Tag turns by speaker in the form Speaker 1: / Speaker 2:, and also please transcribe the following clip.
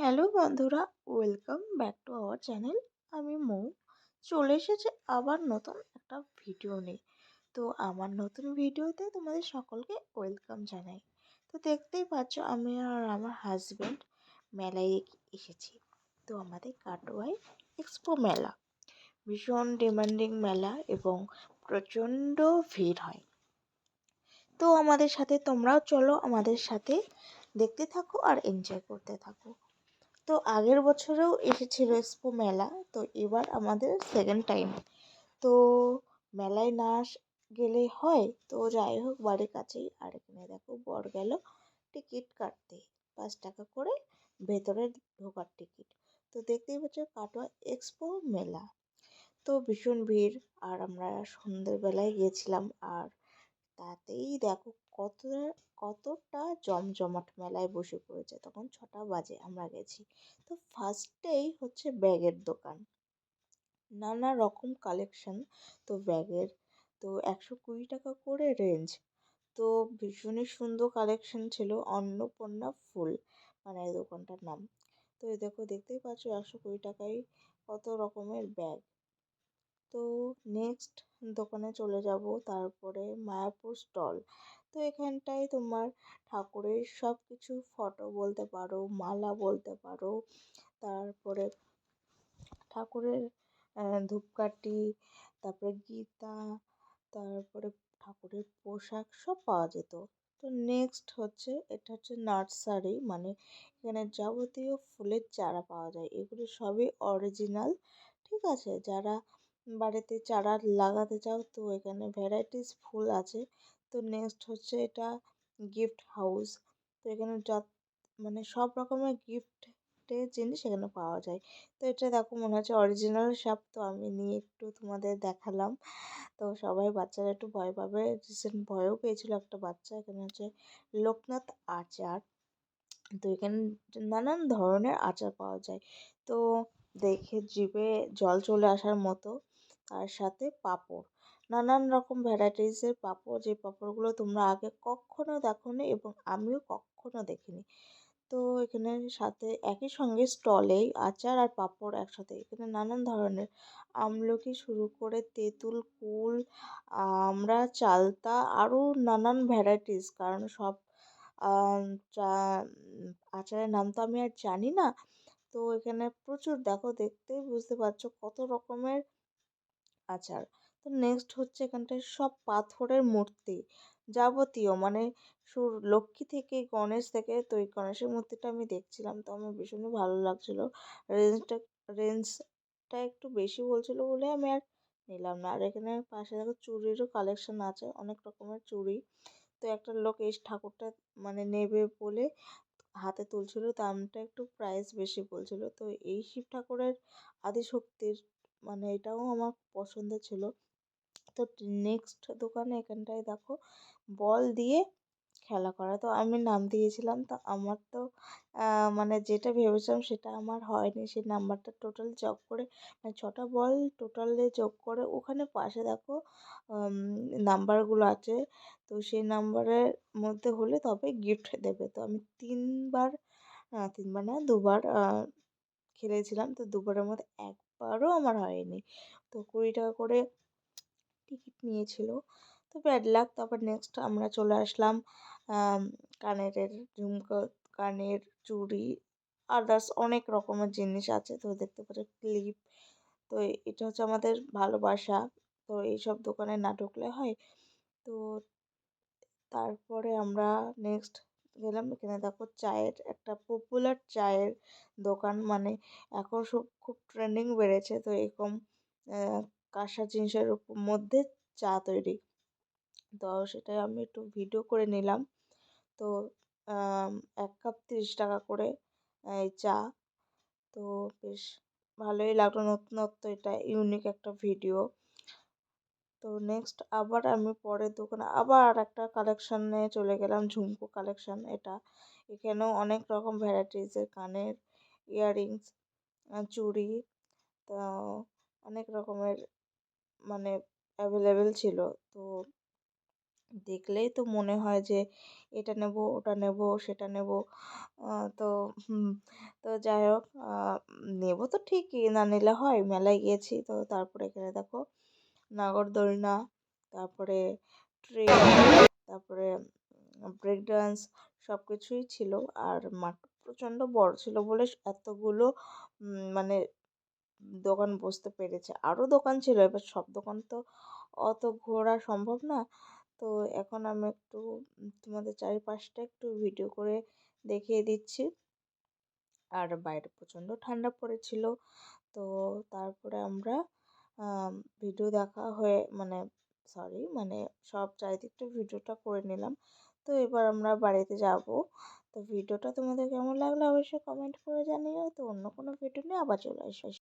Speaker 1: Hello বন্ধুরা, welcome back to our channel. আমি মৌ। চলে এসেছে আবার নতুন একটা ভিডিও নিয়ে। তো আমার নতুন ভিডিওতে তোমাদের সকলকে ওয়েলকাম জানাই। তো দেখতেই পাচ্ছ আমি আর আমার হাজব্যান্ড মেলায় এসেছি। তো আমাদের কাটোয়ায় এক্সপো মেলা ভীষণ ডিমান্ডিং মেলা এবং প্রচণ্ড ভিড় হয়। তো আমাদের সাথে তোমরাও চলো, আমাদের সাথে দেখতে থাকো আর এনজয় করতে থাকো। তো আগের বছরেও এসেছিল এক্সপো মেলা, তো এবার আমাদের সেকেন্ড টাইম। তো মেলায় না গেলে হয়, তো যাই হোক বাড়ির কাছেই। আর এখানে দেখো বর গেল টিকিট কাটতে, 5 টাকা করে ভেতরে ঢোকার টিকিট। তো দেখতেই পাচ্ছ কাটোয়া এক্সপো মেলা। তো ভীষণ ভিড়। আর আমরা সন্ধ্যেবেলায় গিয়েছিলাম, আর তাতেই দেখো কতটা জমজমাট মেলায় বসে পড়েছে। তখন 6টা বাজে আমরা গেছি। তো ফার্স্টেই হচ্ছে ব্যাগের দোকান, নানা রকম কালেকশন। তো ব্যাগের তো 120 টাকা করে রেঞ্জ। তো ভীষণই সুন্দর কালেকশন ছিল। অন্নপূর্ণা ফুল মানে এই দোকানটার নাম। তো এই দেখো, দেখতেই পাচ্ছ 120 টাকায় কত রকমের ব্যাগ। তো নেক্সট দোকানে চলে যাব, তারপরে মায়াপুর স্টল। তো এখানটায় তোমার ঠাকুরের সব কিছু ফটো বলতে পারো, মালা বলতে পারো, তারপরে ঠাকুরের ধূপকাঠি, তারপরে গীতা, তারপরে ঠাকুরের পোশাক সব পাওয়া যেত। তো নেক্সট হচ্ছে, এটা হচ্ছে নার্সারি, মানে এখানে যাবতীয় ফুলের চারা পাওয়া যায়। এগুলো সবই অরিজিনাল। ঠিক আছে, যারা বাড়িতে চারা লাগাতে চাও তো এখানে ভ্যারাইটিস ফুল আছে। তো নেক্সট হচ্ছে এটা গিফট হাউস। তো এখানে মানে সব রকমের গিফটের জিনিস এখানে পাওয়া যায়। তো এটা দেখো মনে হচ্ছে অরিজিনাল সাপ, তো আমি নিয়ে একটু তোমাদের দেখালাম। তো সবাই বাচ্চারা একটু ভয় পাবে, রিসেন্ট ভয়ও পেয়েছিল একটা বাচ্চা। এখানে হচ্ছে লোকনাথ আচার। তো এখানে নানান ধরনের আচার পাওয়া যায়। তো দেখে জিভে জল চলে আসার মতো। তার সাথে পাঁপড়, নানান রকম ভ্যারাইটিসের পাঁপড়, যে পাঁপড়গুলো তোমরা আগে কখনো দেখোনি এবং আমিও কখনো দেখিনি। তো এখানে সাথে একই সঙ্গে স্টলেই আচার আর পাঁপড় একসাথে। এখানে নানান ধরনের আমলকি শুরু করে তেঁতুল, কুল, আমড়া, চালতা, আরও নানান ভ্যারাইটিস। কারণ সব আম চা আচারের নাম তো আমি আর জানি না। তো এখানে প্রচুর, দেখো দেখতেই বুঝতে পারছো কত রকমের আচার। তো নেক্সট হচ্ছে এখানটায় সব পাথরের মূর্তি, যাবতীয় মানে লক্ষ্মী থেকে গণেশ থেকে। তো এই গণেশের মূর্তিটা আমি দেখছিলাম, তো আমার ভীষণই ভালো লাগছিল। রেঞ্জটা রেঞ্জটা একটু বেশি বলছিল বলে আমি আর নিলাম না। আর এখানে পাশে দেখো চুড়িরও কালেকশন আছে, অনেক রকমের চুড়ি। তো একটা লোক এই ঠাকুরটা মানে নেবে বলে হাতে তুলছিল, দামটা একটু প্রাইস বেশি বলছিল। তো এই শিব ঠাকুরের আদিশক্তির মানে এটাও আমার পছন্দের ছিল। তো নেক্সট দোকানে এখানটায় দেখো বল দিয়ে খেলা করা। তো আমি নাম দিয়েছিলাম, তো আমার তো মানে যেটা ভেবেছিলাম সেটা আমার হয়নি। সেই নাম্বারটা টোটাল যোগ করে, মানে 6টা বল টোটালে যোগ করে ওখানে পাশে দেখো নাম্বারগুলো আছে। তো সেই নাম্বারের মধ্যে হলে তবে গিফট দেবে। তো আমি 3বার, 3বার না 2বার খেলেছিলাম। তো দুবারের মধ্যে একবারও আমার হয়নি। তো 20 টাকা করে টিকিট নিয়েছিল। তো ব্যাড লাক। তারপর নেক্সট আমরা চলে আসলাম কানের ঝুমকো, কানের চুড়ি, আদার্স অনেক রকমের জিনিস আছে। তো দেখতে পাচ্ছ ক্লিপ। তো এটা হচ্ছে আমাদের ভালোবাসা। তো এইসব দোকানে না ঢুকলে হয়। তো তারপরে আমরা নেক্সট গেলাম, এখানে দেখো চায়ের একটা পপুলার চায়ের দোকান, মানে এখন সব খুব ট্রেন্ডিং বেড়েছে। তো এরকম কাঁসা জিনিসের মধ্যে চা তৈরি। তো সেটাই আমি একটু ভিডিও করে নিলাম। তো 1 কাপ 30 টাকা করে এই চা। তো বেশ ভালোই লাগলো, নতুনত্ব, এটা ইউনিক একটা ভিডিও। তো নেক্সট আবার আমি পরের দোকানে আবার আর একটা কালেকশানে চলে গেলাম, ঝুমকো কালেকশান এটা। এখানেও অনেক রকম ভ্যারাইটিসের কানের ইয়াররিংস, চুড়ি, তো অনেক রকমের মানে অ্যাভেলেবেল ছিল। তো দেখলেই তো মনে হয় যে এটা নেব, ওটা নেব, সেটা নেব। তো হুম, তো যাই হোক, নেব তো ঠিকই, না নিলে হয়? মেলায় গিয়েছি তো, তারপরে এখানে দেখো নাগরদোলনা, তারপরে ট্রেন, তারপরে ব্রেক ডান্স সব কিছুই ছিল। আর মাঠ প্রচণ্ড বড় ছিল বলে এতগুলো মানে দোকান বসতে পেরেছে। আরও দোকান ছিল, এবার সব দোকান তো অত ঘোরা সম্ভব না। তো এখন আমি একটু তোমাদের চারিপাশটা একটু ভিডিও করে দেখিয়ে দিচ্ছি। আর বাইরে প্রচণ্ড ঠান্ডা পড়েছিল। তো তারপরে আমরা ভিডিও দেখা হয়ে মানে সরি মানে সব চারিদিকটা ভিডিওটা করে নিলাম। তো এবার আমরা বাড়িতে যাব। তো ভিডিওটা তোমাদের কেমন লাগলো অবশ্যই কমেন্ট করে জানিও। তো অন্য কোনো ভিডিও নিয়ে আবার চলে আসবো।